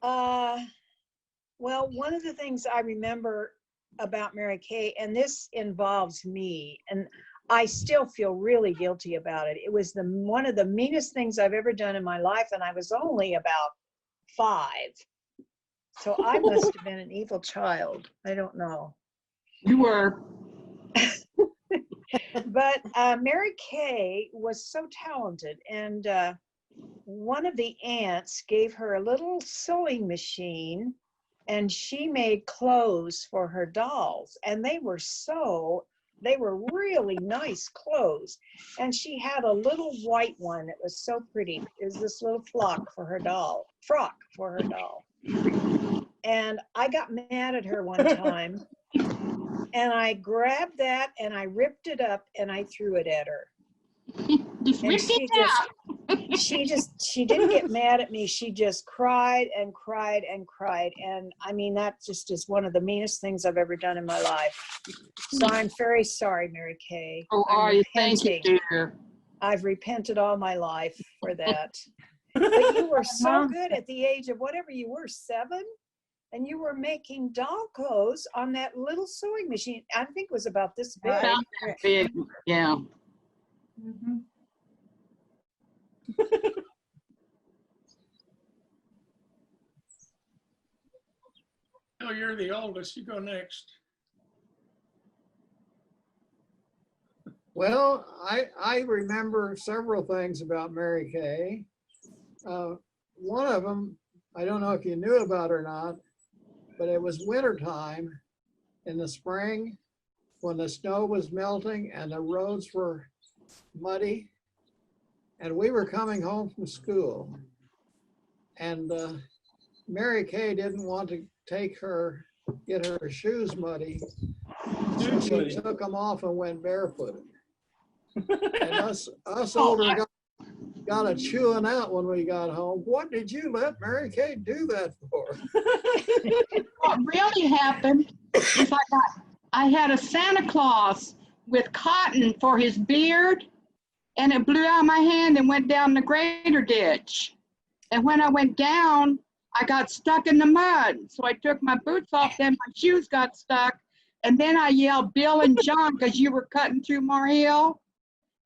Uh, well, one of the things I remember about Mary Kay, and this involves me, and I still feel really guilty about it. It was one of the meanest things I've ever done in my life, and I was only about 5. So I must have been an evil child. I don't know. You were. But Mary Kay was so talented, and one of the aunts gave her a little sewing machine, and she made clothes for her dolls, and they were really nice clothes. And she had a little white one that was so pretty. It was this little frock for her doll. And I got mad at her one time, and I grabbed that and I ripped it up and I threw it at her. And she didn't get mad at me. She just cried and cried and cried. And I mean, that just is one of the meanest things I've ever done in my life. So I'm very sorry, Mary Kay. Oh, are you? Thank you, dear. I've repented all my life for that. But you were so good at the age of whatever you were, 7, and you were making doll clothes on that little sewing machine. I think it was about this big. About that big, yeah. Mm-hmm. Oh, you're the oldest. You go next. Well, I remember several things about Mary Kay. One of them, I don't know if you knew about or not, but it was wintertime in the spring when the snow was melting and the roads were muddy. And we were coming home from school. And Mary Kay didn't want to get her shoes muddy. So she took them off and went barefooted. And us older guys got a chewing out when we got home. What did you let Mary Kay do that for? What really happened is I had a Santa Claus with cotton for his beard, and it blew out of my hand and went down the grader ditch. And when I went down, I got stuck in the mud. So I took my boots off, then my shoes got stuck. And then I yelled, Bill and John, because you were cutting through Mar Hill.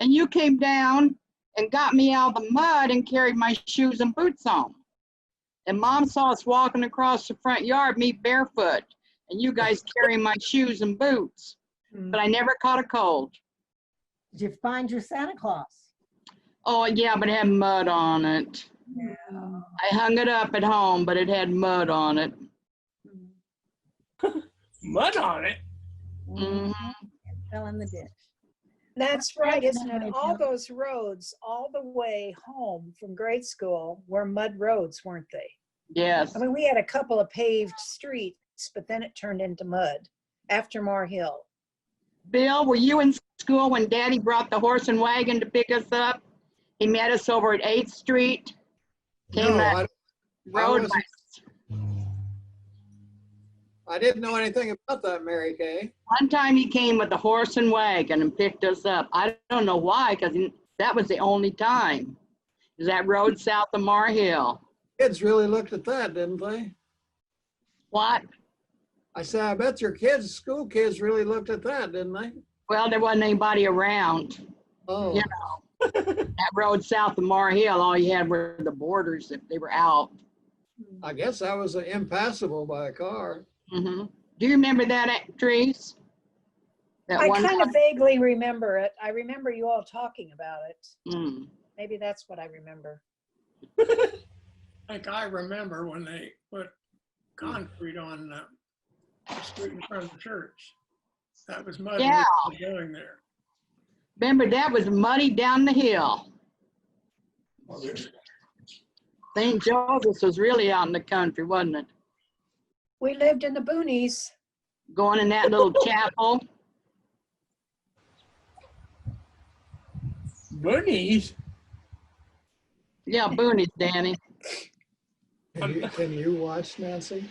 And you came down and got me out of the mud and carried my shoes and boots home. And Mom saw us walking across the front yard, me barefoot, and you guys carrying my shoes and boots. But I never caught a cold. Did you find your Santa Claus? Oh, yeah, but it had mud on it. Yeah. I hung it up at home, but it had mud on it. Mud on it? Mm-hmm. It fell in the ditch. That's right, isn't it? All those roads, all the way home from grade school were mud roads, weren't they? Yes. I mean, we had a couple of paved streets, but then it turned into mud after Mar Hill. Bill, were you in school when Daddy brought the horse and wagon to pick us up? He met us over at 8th Street. Came No, road. I didn't know anything about that, Mary Kay. One time he came with the horse and wagon and picked us up. I don't know why, because that was the only time. Is that road south of Mar Hill? Kids really looked at that, didn't they? What? I said, I bet your school kids really looked at that, didn't they? Well, there wasn't anybody around. Oh. You know, that road south of Mar Hill, all you had were the borders if they were out. I guess that was impassable by a car. Mm-hmm. Do you remember that, Trace? I kind of vaguely remember it. I remember you all talking about it. Mm. Maybe that's what I remember. Like I remember when they put concrete on the street in front of the church. That was mud. Yeah. Going there. Remember, that was muddy down the hill. St. Joseph's was really out in the country, wasn't it? We lived in the boonies. Going in that little chapel. Boonies? Yeah, boonies, Danny. Can you watch, Nancy?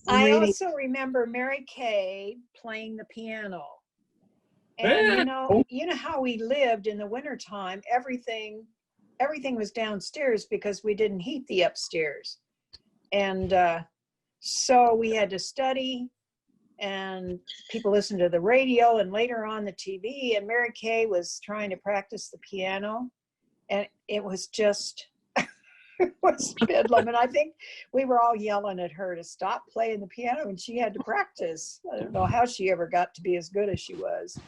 I also remember Mary Kay playing the piano. And you know how we lived in the wintertime, everything was downstairs because we didn't heat the upstairs. And so we had to study, and people listened to the radio and later on the TV, and Mary Kay was trying to practice the piano, and it was just, it was bedlam. And I think we were all yelling at her to stop playing the piano, and she had to practice. I don't know how she ever got to be as good as she was.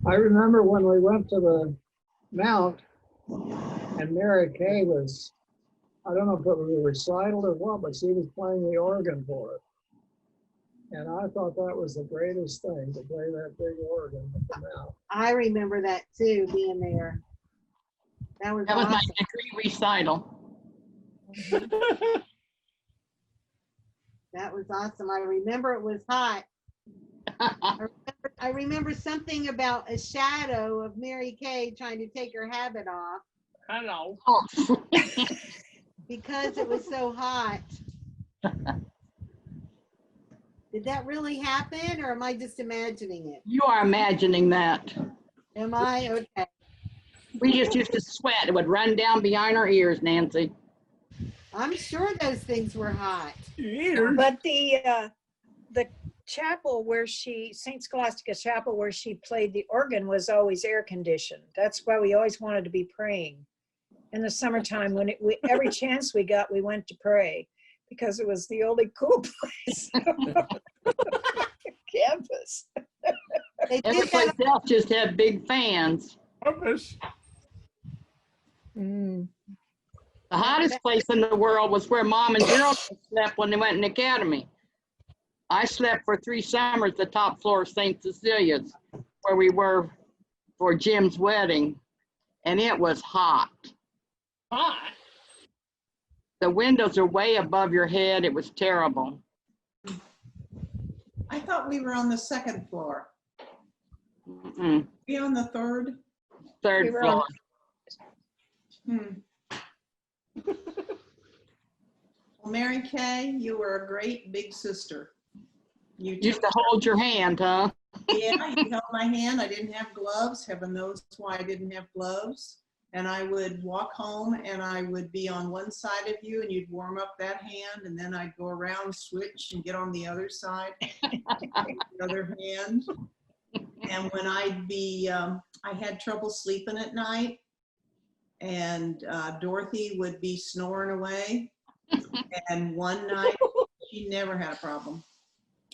I remember when we went to the Mount and Mary Kay was, I don't know if it was a recital or what, but she was playing the organ for it. And I thought that was the greatest thing, to play that big organ at the Mount. I remember that too, being there. That was That was my awesome. degree recital. That was awesome. I remember it was hot. I remember something about a shadow of Mary Kay trying to take her habit off Hello. because it was so hot. Did that really happen, or am I just imagining it? You are imagining that. Am I? Okay. We just used to sweat. It would run down behind our ears, Nancy. I'm sure those things were hot. But the chapel where St. Scholastica Chapel, where she played the organ, was always air conditioned. That's why we always wanted to be praying. In the summertime, when every chance we got, we went to pray, because it was the only cool place on campus. They Every did place that. else just had big fans. Purpose. Mm. The hottest place in the world was where Mom and Gerald slept when they went in the academy. I slept for 3 summers the top floor of St. Cecilia's, where we were for Jim's wedding, and it was hot. Hot. The windows are way above your head. It was terrible. I thought we were on the 2nd floor. Mm-mm. We on the 3rd? 3rd We were on- floor. Well, Mary Kay, you were a great big sister. You Used to hold your hand, huh? yeah, you held my hand. I didn't have gloves. Heaven knows why I didn't have gloves. And I would walk home and I would be on one side of you and you'd warm up that hand, and then I'd go around, switch, and get on the other side, the other hand. And when I'd be, I had trouble sleeping at night, and Dorothy would be snoring away. And one night, she never had a problem.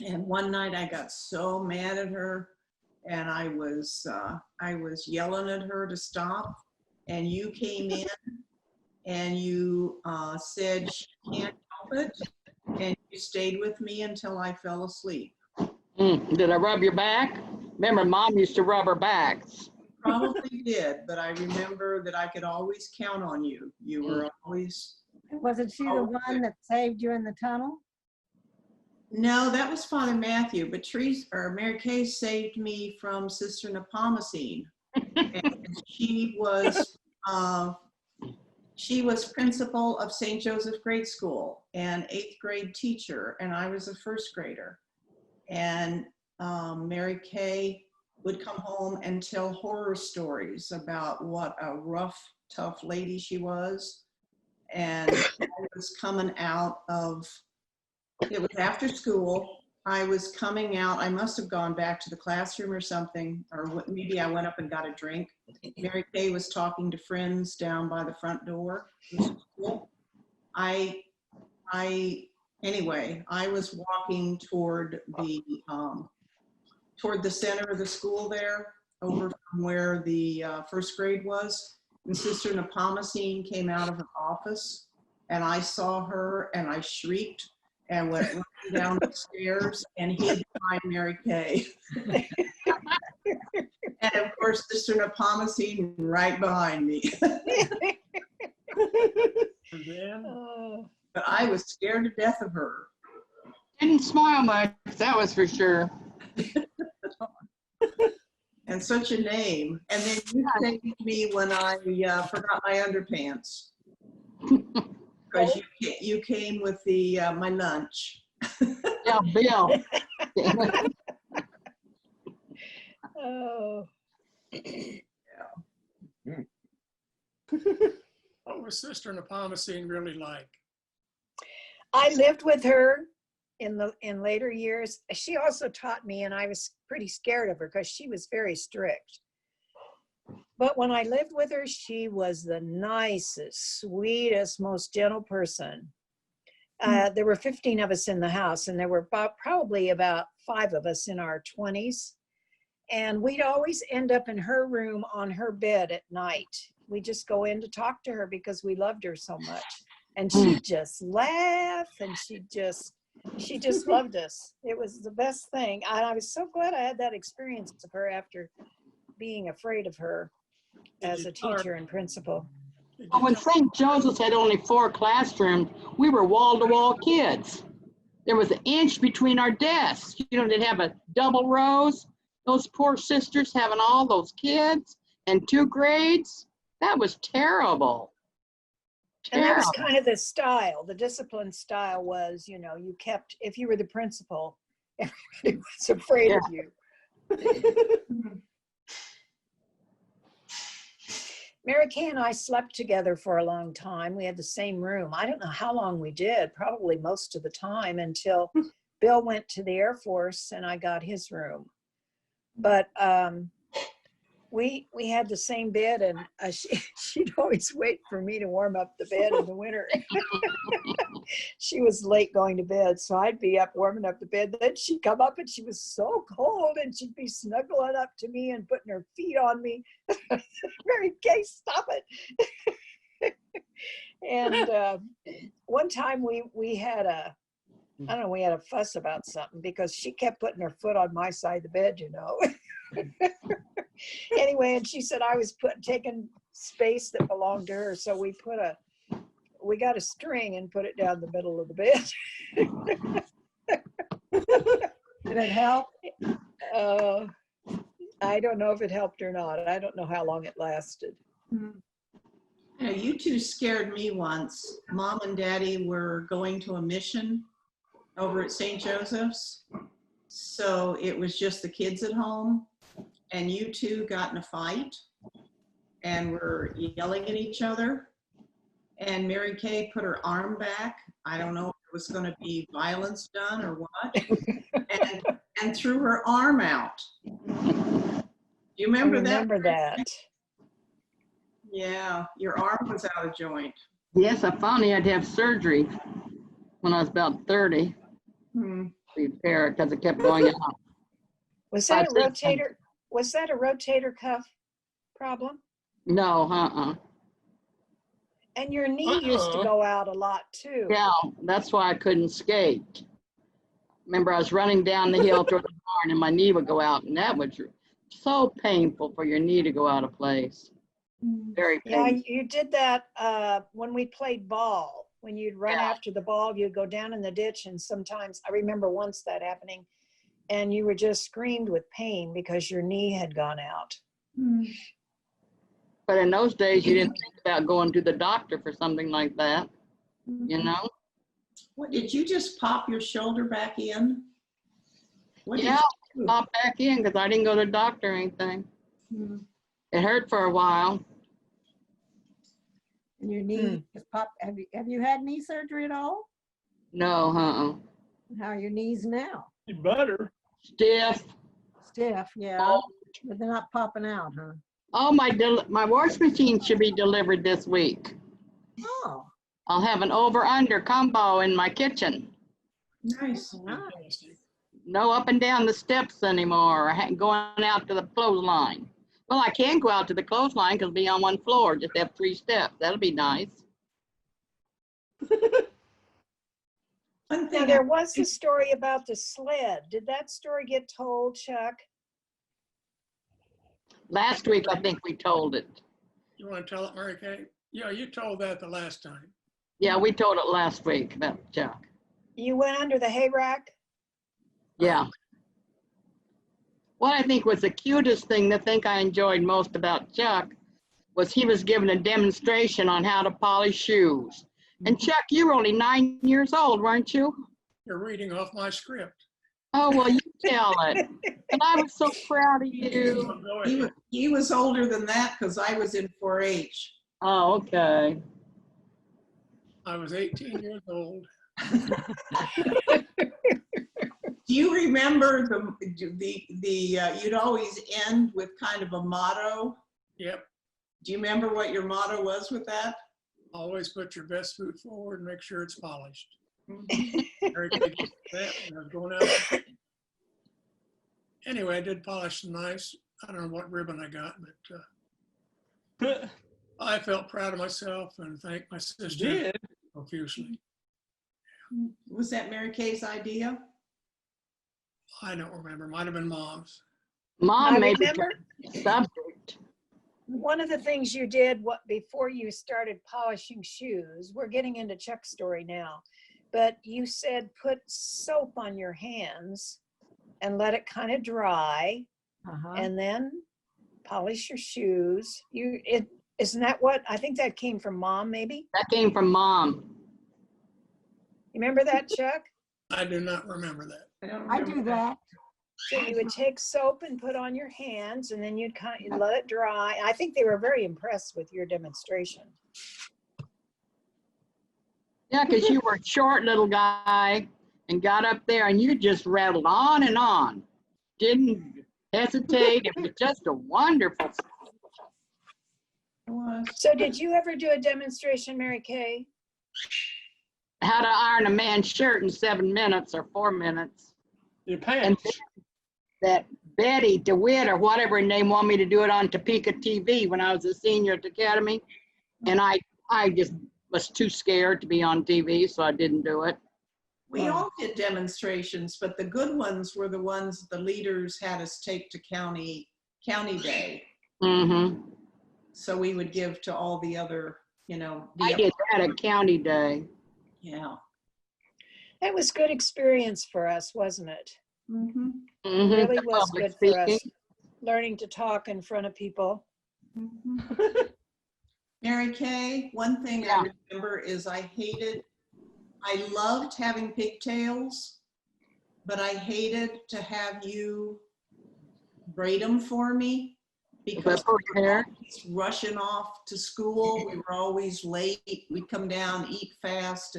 And one night I got so mad at her, and I was yelling at her to stop. And you came in and you said she can't help it, and you stayed with me until I fell asleep. Did I rub your back? Remember, Mom used to rub her backs. Probably did, but I remember that I could always count on you. You were always. Wasn't she the one that saved you in the tunnel? No, that was Father Matthew, but Mary Kay saved me from Sister Nepomucene. And she was principal of St. Joseph Grade School and 8th grade teacher, and I was a 1st grader. And Mary Kay would come home and tell horror stories about what a rough, tough lady she was. And I was coming out of, it was after school. I was coming out, I must have gone back to the classroom or something, or maybe I went up and got a drink. Mary Kay was talking to friends down by the front door of the school. Anyway, I was walking toward the center of the school there, over from where the 1st grade was. And Sister Nepomucene came out of her office, and I saw her and I shrieked and went running down the stairs and hid behind Mary Kay. And of course, Sister Nepomucene right behind me. And then, But I was scared to death of her. Didn't smile much, that was for sure. And such a name. And then you saved me when I forgot my underpants. Because you came with the my lunch. Yeah, Bill. Oh. What was Sister Nepomucene really like? I lived with her in later years. She also taught me, and I was pretty scared of her because she was very strict. But when I lived with her, she was the nicest, sweetest, most gentle person. There were 15 of us in the house, and there were probably about 5 of us in our 20s. And we'd always end up in her room on her bed at night. We just go in to talk to her because we loved her so much. And she'd just laugh, and she just loved us. It was the best thing. And I was so glad I had that experience of her after being afraid of her as a teacher and principal. Well, when St. Joseph's had only 4 classrooms, we were wall-to-wall kids. There was an inch between our desks. You know, they'd have a double rows. Those poor sisters having all those kids and 2 grades. That was terrible. And that was Terrible. kind of the style. The discipline style was, you know, you kept, if you were the principal, everybody was afraid of you. Mary Kay and I slept together for a long time. We had the same room. I don't know how long we did, probably most of the time until Bill went to the Air Force and I got his room. But we had the same bed, and she'd always wait for me to warm up the bed in the winter. She was late going to bed, so I'd be up warming up the bed. Then she'd come up and she was so cold, and she'd be snuggling up to me and putting her feet on me. Mary Kay, stop it. And one time we had we had a fuss about something because she kept putting her foot on my side of the bed, you know. Anyway, and she said I was taking space that belonged to her, so we got a string and put it down the middle of the bed. Did it help? I don't know if it helped or not. I don't know how long it lasted. Yeah, you 2 scared me once. Mom and Daddy were going to a mission over at St. Joseph's. So it was just the kids at home, and you 2 got in a fight and were yelling at each other. And Mary Kay put her arm back. I don't know if it was going to be violence done or what, and threw her arm out. Do you remember that? I remember that. Yeah, your arm was out of joint. Yes, I finally had to have surgery when I was about 30. Repair it because it kept going out. Was that a rotator? Was that a rotator cuff problem? No, And your knee used to go out a lot too. Yeah, that's why I couldn't skate. Remember, I was running down the hill toward the barn and my knee would go out, and that was so painful for your knee to go out of place. Very painful. Yeah, you did that when we played ball. When you'd run after the ball, you'd go down in the ditch, and sometimes, I remember once that happening, and you were just screamed with pain because your knee had gone out. But in those days, you didn't think about going to the doctor for something like that, you know? What, did you just pop your shoulder back in? What did Yeah, you do? pop back in because I didn't go to the doctor or anything. It hurt for a while. And your knee just popped. Have you had knee surgery at all? No, How are your knees now? You better. Stiff. Stiff, yeah. Oh, But they're not popping out, huh? oh, my wash machine should be delivered this week. Oh, I'll have an over-under combo in my kitchen. Nice. nice. No up and down the steps anymore, going out to the clothesline. Well, I can go out to the clothesline because it'll be on one floor, just have 3 steps. That'll be nice. One Now, thing, there was a story about the sled. Did that story get told, Chuck? Last week, I think we told it. You want to tell it, Mary Kay? Yeah, you told that the last time. Yeah, we told it last week about Chuck. You went under the hay rack? Yeah. What I think was the cutest thing, the thing I enjoyed most about Chuck, was he was giving a demonstration on how to polish shoes. And Chuck, you were only 9 years old, weren't you? You're reading off my script. Oh, well, you tell it. And I was so proud of you. Go ahead. he was older than that because I was in 4-H. Oh, okay. I was 18 years old. Do you remember you'd always end with kind of a motto? Yep. Do you remember what your motto was with that? Always put your best foot forward and make sure it's polished. Mhm. Very good at that when I was going out. Anyway, I did polish some nice. I don't know what ribbon I got, but I felt proud of myself and thanked my sister profusely. Was that Mary Kay's idea? I don't remember. Might have been Mom's. Mom I made remember the subject. one of the things you did before you started polishing shoes. We're getting into Chuck's story now, but you said put soap on your hands and let it kind of dry, and then polish your shoes. Isn't that what I think that came from Mom? Maybe That came from Mom. you remember that, Chuck? I do not remember that. I do that. So you would take soap and put on your hands, and then you'd kind of let it dry. I think they were very impressed with your demonstration. Yeah, because you were a short little guy and got up there and you just rattled on and on. Didn't hesitate. It was just a wonderful. It was. So did you ever do a demonstration, Mary Kay? How to iron a man's shirt in 7 minutes or 4 minutes. Your And pants. that Betty DeWitt or whatever her name wanted me to do it on Topeka TV when I was a senior at the academy. And I just was too scared to be on TV, so I didn't do it. We all did demonstrations, but the good ones were the ones the leaders had us take to county day. Mm-hmm. So we would give to all the other, I did that at County Day. Yeah. That was good experience for us, wasn't it? Mm-hmm. Mm-hmm. Really The was public good for us, speaking. learning to talk in front of people. Mary Kay, one thing Yeah. I remember is I loved having pigtails, but I hated to have you braid them for me because Put your hair. rushing off to school. We were always late. We'd come down, eat fast,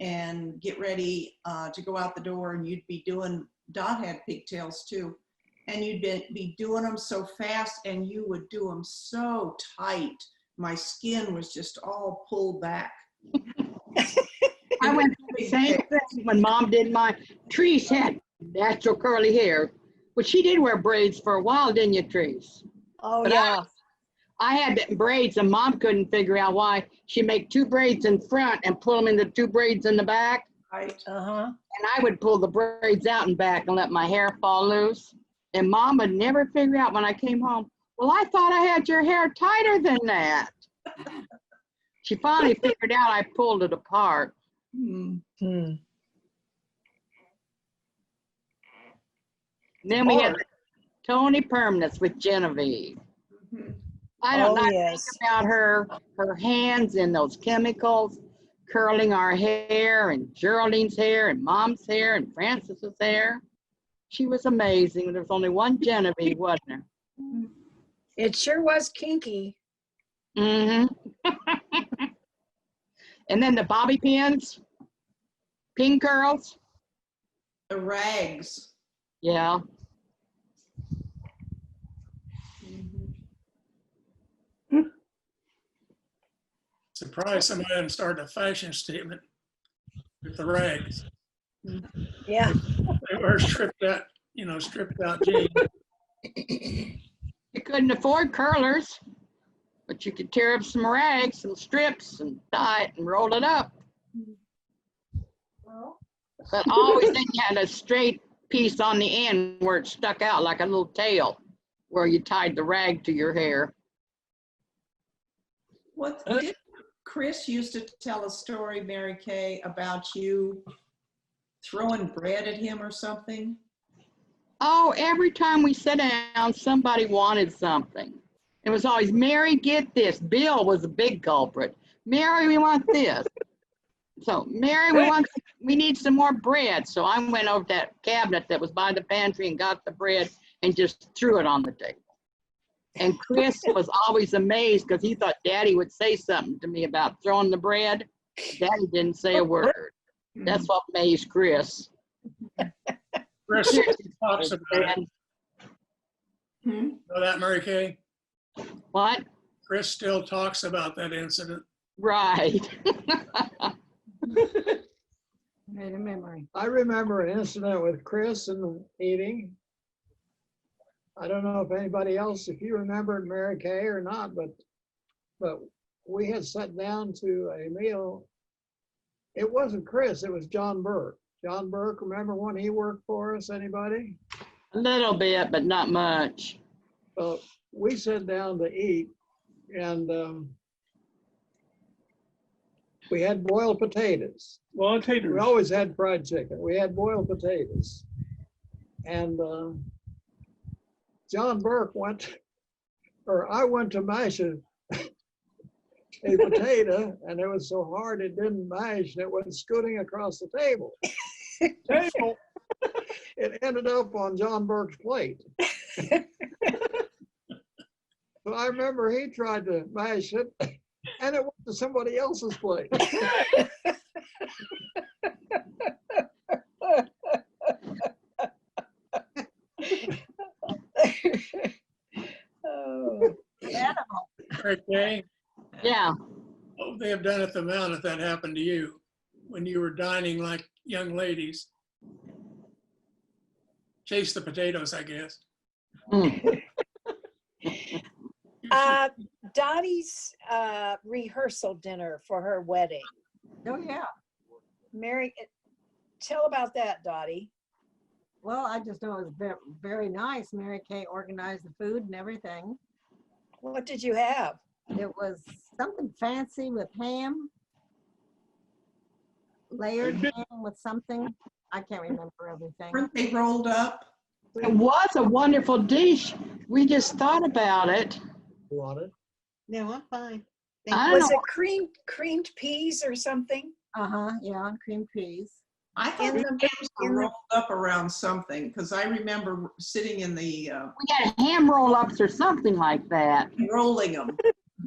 and get ready to go out the door. And you'd be doing. Dot had pigtails too, and you'd be doing them so fast, and you would do them so tight. My skin was just all pulled back. I went through the same thing when Mom did my. Trees had natural curly hair, but she did wear braids for a while, didn't you, Trees? Oh, But yeah. I had braids and Mom couldn't figure out why she make 2 braids in front and pull them into 2 braids in the back. Right. Uh-huh. And I would pull the braids out and back and let my hair fall loose. And Mom would never figure out when I came home, well, I thought I had your hair tighter than that. She finally figured out I pulled it apart. Mm. Hmm. And then we had Tony Permanence with Genevieve. Mhm. I don't know. Oh, I yes. think about her hands and those chemicals, curling our hair and Geraldine's hair and Mom's hair and Francis's hair. She was amazing. There was only one Genevieve, wasn't there? It sure was kinky. Mm-hmm. And then the bobby pins, pin curls. The rags. Yeah. Mhm. Surprised somebody hadn't started a fashion statement with the rags. Yeah. They were stripped out jeans. You couldn't afford curlers, but you could tear up some rags, some strips, and dye it and roll it up. But always then you had a straight piece on the end where it stuck out like a little tail, where you tied the rag to your hair. What did Chris used to tell a story, Mary Kay, about you throwing bread at him or something? Oh, every time we sat down, somebody wanted something. It was always, Mary, get this. Bill was a big culprit. Mary, we want this. So, Mary, we need some more bread. So I went over that cabinet that was by the pantry and got the bread and just threw it on the table. And Chris was always amazed because he thought Daddy would say something to me about throwing the bread. Daddy didn't say a word. That's what amazed Chris. Chris talks about it. Hmm? Know that, Mary Kay? What? Chris still talks about that incident. Right. Made a memory. I remember an incident with Chris in the meeting. I don't know if anybody else, if you remembered Mary Kay or not, but we had sat down to a meal. It wasn't Chris, it was John Burke. John Burke, remember when he worked for us, anybody? A little bit, but not much. Well, we sat down to eat and we had boiled potatoes. Well, taters. We always had fried chicken. We had boiled potatoes. And John Burke I went to mash a potato, and it was so hard it didn't mash, and it went scooting across the table. Table. It ended up on John Burke's plate. So I remember he tried to mash it, and it went to somebody else's plate. Oh. Mary Kay, Yeah. what would they have done at the Mount if that happened to you when you were dining like young ladies? Chase the potatoes, I guess. Mm. Dottie's rehearsal dinner for her wedding. Oh, yeah. Mary, tell about that, Dottie. Well, I just know it was very, very nice. Mary Kay organized the food and everything. What did you have? It was something fancy with ham, layered ham with something. I can't remember everything. Weren't they rolled up? It was a wonderful dish. We just thought about it. You want it? No, I'm fine. I Thank don't you. Was know. it creamed peas or something? Uh-huh, yeah, cream peas. I thought In the the- hams were in the- rolled up around something, because I remember sitting in the, We had ham roll-ups or something like that. rolling them.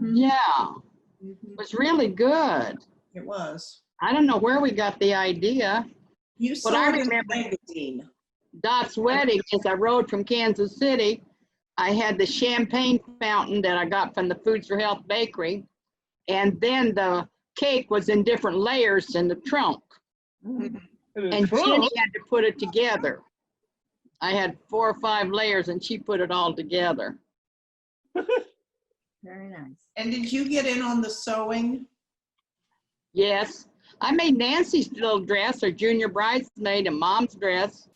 Yeah, it was really good. It was. I don't know where we got the idea. You But I saw it in the remember- magazine. Dot's wedding, as I rode from Kansas City, I had the champagne fountain that I got from the Foods for Health Bakery. And then the cake was in different layers in the trunk. And Jenny had to put it together. I had 4 or 5 layers and she put it all together. Very nice. And did you get in on the sewing? Yes, I made Nancy's little dress, her junior bridesmaid, and Mom's dress.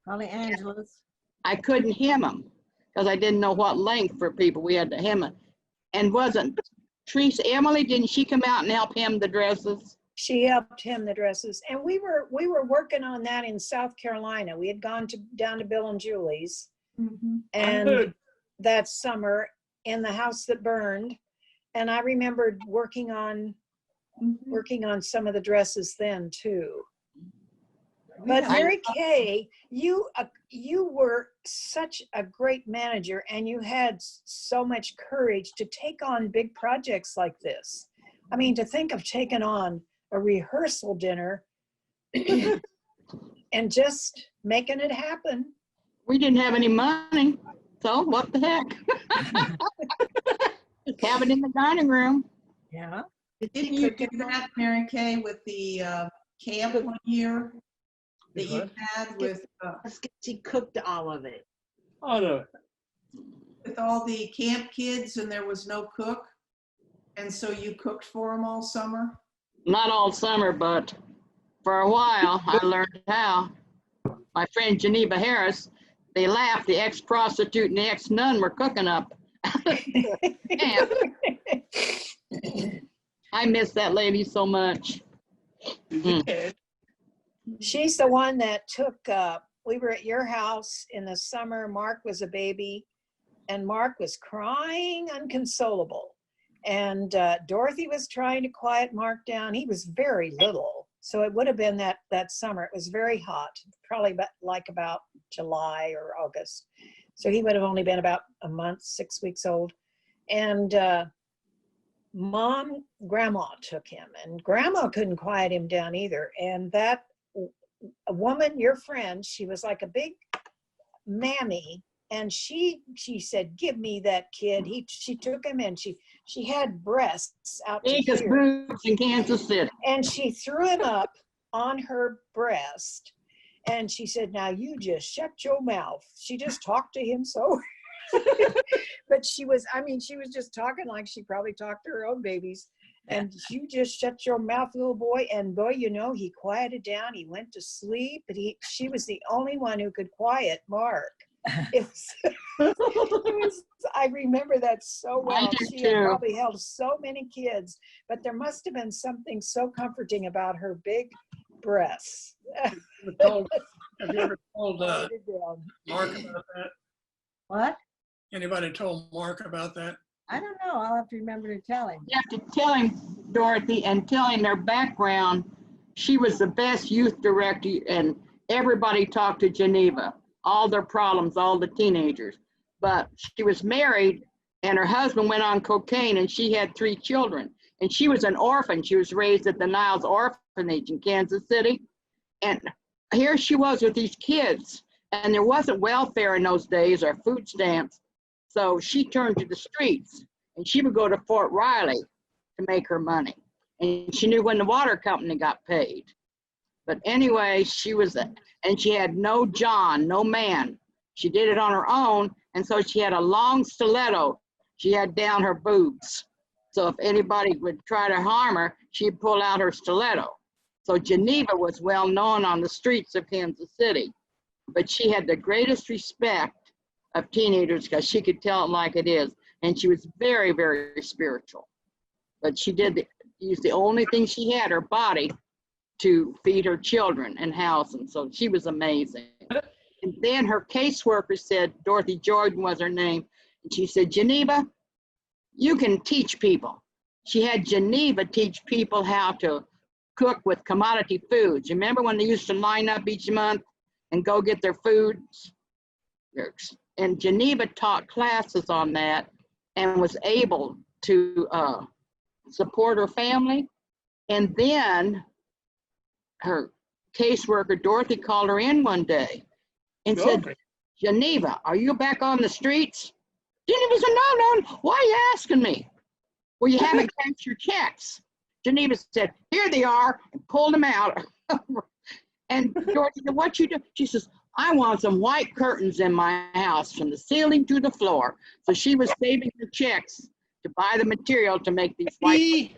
Probably Angela's. I couldn't hem them because I didn't know what length for people. We had to hem it. And wasn't Emily, didn't she come out and help hem the dresses? She helped him the dresses, and we were working on that in South Carolina. We had gone down to Bill and Julie's, and Good. that summer in the house that burned, and I remembered working on some of the dresses then too. But Mary Kay, you were such a great manager, and you had so much courage to take on big projects like this. I mean, to think of taking on a rehearsal dinner and just making it happen. We didn't have any money, so what the heck? Just have it in the dining room. Yeah. Didn't you do that, Mary Kay, with the camp one year that you had with She cooked all of it. Oh, no. with all the camp kids and there was no cook? And so you cooked for them all summer? Not all summer, but for a while, I learned how. My friend Geneva Harris, they laughed, the ex-prostitute and the ex-nun were cooking up. Camp. I miss that lady so much. She's the one that took, we were at your house in the summer. Mark was a baby, and Mark was crying unconsolable. And Dorothy was trying to quiet Mark down. He was very little. So it would have been that summer. It was very hot, probably about July or August. So he would have only been about a month, 6 weeks old. And grandma took him, and grandma couldn't quiet him down either. And that a woman, your friend, she was like a big mammy, and she said, "Give me that kid." She took him, and she had breasts out to Biggest here, boobs in Kansas City. and she threw him up on her breast, and she said, "Now you just shut your mouth." She just talked to him so. But she was just talking like she probably talked to her own babies. And you just shut your mouth, little boy. And boy, he quieted down. He went to sleep. But she was the only one who could quiet Mark. I remember that so well. She had probably held so many kids, but there must have been something so comforting about her big breasts. Have you ever told Mark about that? What? Anybody told Mark about that? I don't know. I'll have to remember to tell him. You have to tell him, Dorothy, and tell him their background. She was the best youth director, and everybody talked to Geneva, all their problems, all the teenagers. But she was married, and her husband went on cocaine, and she had 3 children. And she was an orphan. She was raised at the Niles Orphanage in Kansas City. And here she was with these kids, and there wasn't welfare in those days or food stamps. So she turned to the streets, and she would go to Fort Riley to make her money. And she knew when the water company got paid. But anyway, and she had no John, no man. She did it on her own, and so she had a long stiletto she had down her boobs. So if anybody would try to harm her, she'd pull out her stiletto. So Geneva was well known on the streets of Kansas City, but she had the greatest respect of teenagers because she could tell it like it is. And she was very, very spiritual. But she used the only thing she had, her body, to feed her children and house them. So she was amazing. And then her caseworker said, Dorothy Jordan was her name, and she said, Geneva, you can teach people. She had Geneva teach people how to cook with commodity foods. You remember when they used to line up each month and go get their foods? And Geneva taught classes on that and was able to support her family. And then her caseworker, Dorothy, called her in one day and said, Geneva, are you back on the streets? Geneva said, no, why are you asking me? Well, you haven't cashed your checks. Geneva said, here they are, and pulled them out. And Dorothy said, what you do? She says, I want some white curtains in my house from the ceiling to the floor. So she was saving her checks to buy the material to make these white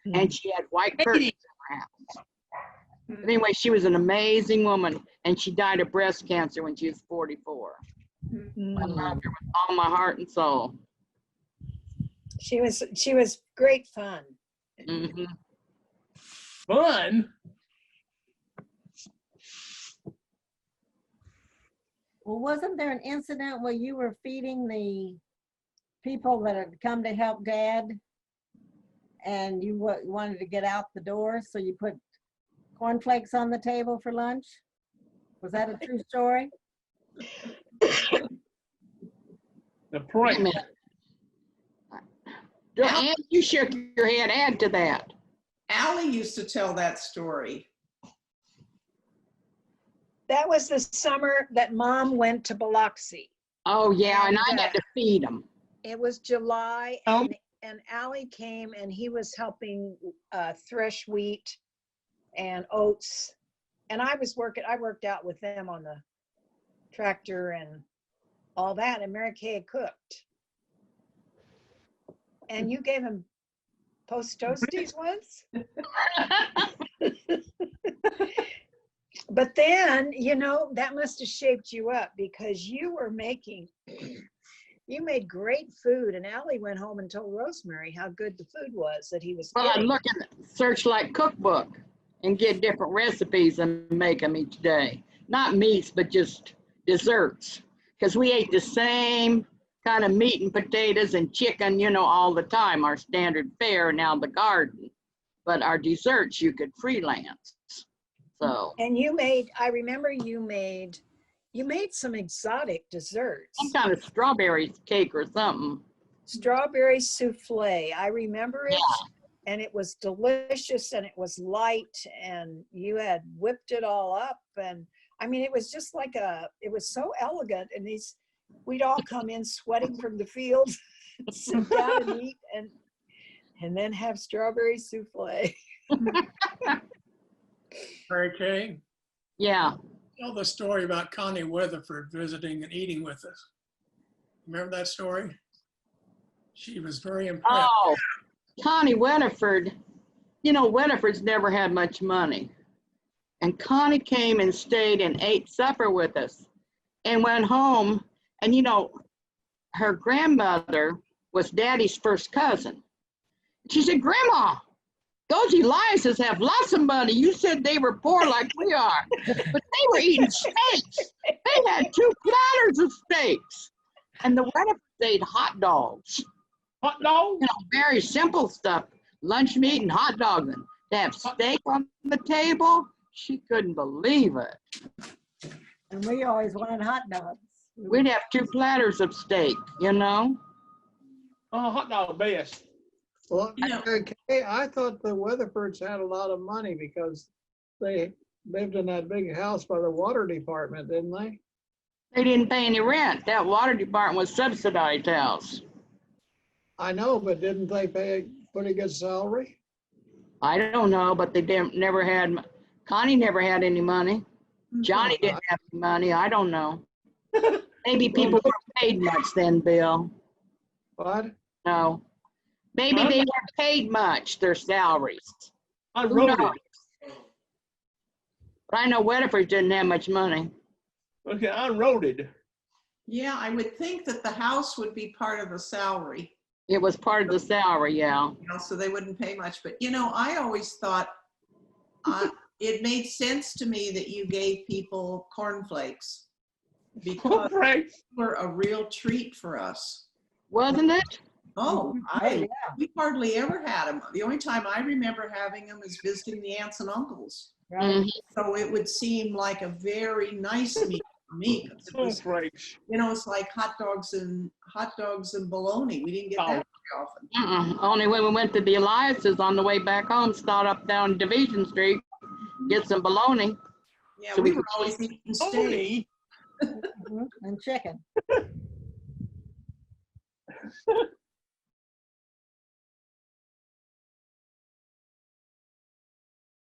curtains. And she had white curtains in her house. Anyway, she was an amazing woman, and she died of breast cancer when she was 44. I love her with all my heart and soul. She was great fun. Mm-hmm. Fun? Well, wasn't there an incident where you were feeding the people that had come to help Dad, and you wanted to get out the door, so you put cornflakes on the table for lunch? Was that a true story? The prank. And you shook your head. Add to that. Allie used to tell that story. That was the summer that Mom went to Biloxi. Oh, yeah, and I had to feed them. It was July, and Allie came, and he was helping thresh wheat and oats. And I worked out with them on the tractor and all that, and Mary Kay cooked. And you gave him post toasties once? But then, that must have shaped you up, because you made great food, and Allie went home and told Rosemary how good the food was that he was Well, I getting. look at the Searchlight cookbook and get different recipes and make them each day. Not meats, but just desserts. Because we ate the same kind of meat and potatoes and chicken, all the time, our standard fare now the garden. But our desserts, you could freelance. So. And I remember you made You made some exotic desserts. Some kind of strawberry cake or something. Strawberry souffle. I remember it. Yeah. And it was delicious and it was light and you had whipped it all up. And I mean, it was just like it was so elegant. And we'd all come in sweating from the field, sit down and eat and then have strawberry souffle. Mary Kay, Yeah. tell the story about Connie Weatherford visiting and eating with us. Remember that story? She was very impressed. Oh, Connie Weatherford. You know, Weatherford's never had much money. And Connie came and stayed and ate supper with us and went home. And, you know, her grandmother was Daddy's first cousin. She said, Grandma, those Eliases have lots of money. You said they were poor like we are, but they were eating steaks. They had 2 platters of steaks. And the Weatherfords ate hot dogs. Hot dog? You know, very simple stuff. Lunch meat and hot dogs. And to have steak on the table, she couldn't believe it. And we always wanted hot dogs. We'd have 2 platters of steak, you know? Oh, hot dog best. Well, You know- okay, I thought the Weatherfords had a lot of money because they lived in that big house by the water department, didn't they? They didn't pay any rent. That water department was subsidized house. I know, but didn't they pay a pretty good salary? I don't know, but they never had, Connie never had any money. Johnny didn't have any money. I don't know. Maybe people weren't paid much then, Bill. What? No. Maybe they weren't paid much, their salaries. I Who wrote knows? it. But I know Weatherford didn't have much money. Okay, unrolled. Yeah, I would think that the house would be part of the salary, It was part of the salary, yeah. you know, so they wouldn't pay much. But, you know, I always thought it made sense to me that you gave people cornflakes because they were a real treat for us. Wasn't it? Oh, yeah. we hardly ever had them. The only time I remember having them is visiting the aunts and uncles. Right. Mhm. So it would seem like a very nice meal for me. 'Cause it was, Cornflakes. you know, it's like hot dogs and bologna. We didn't get that very often. Only when we went to the Eliases on the way back home, stop up down Division Street, get some bologna. Yeah, So we we were always eating steak. Tony, Mhm. And chicken.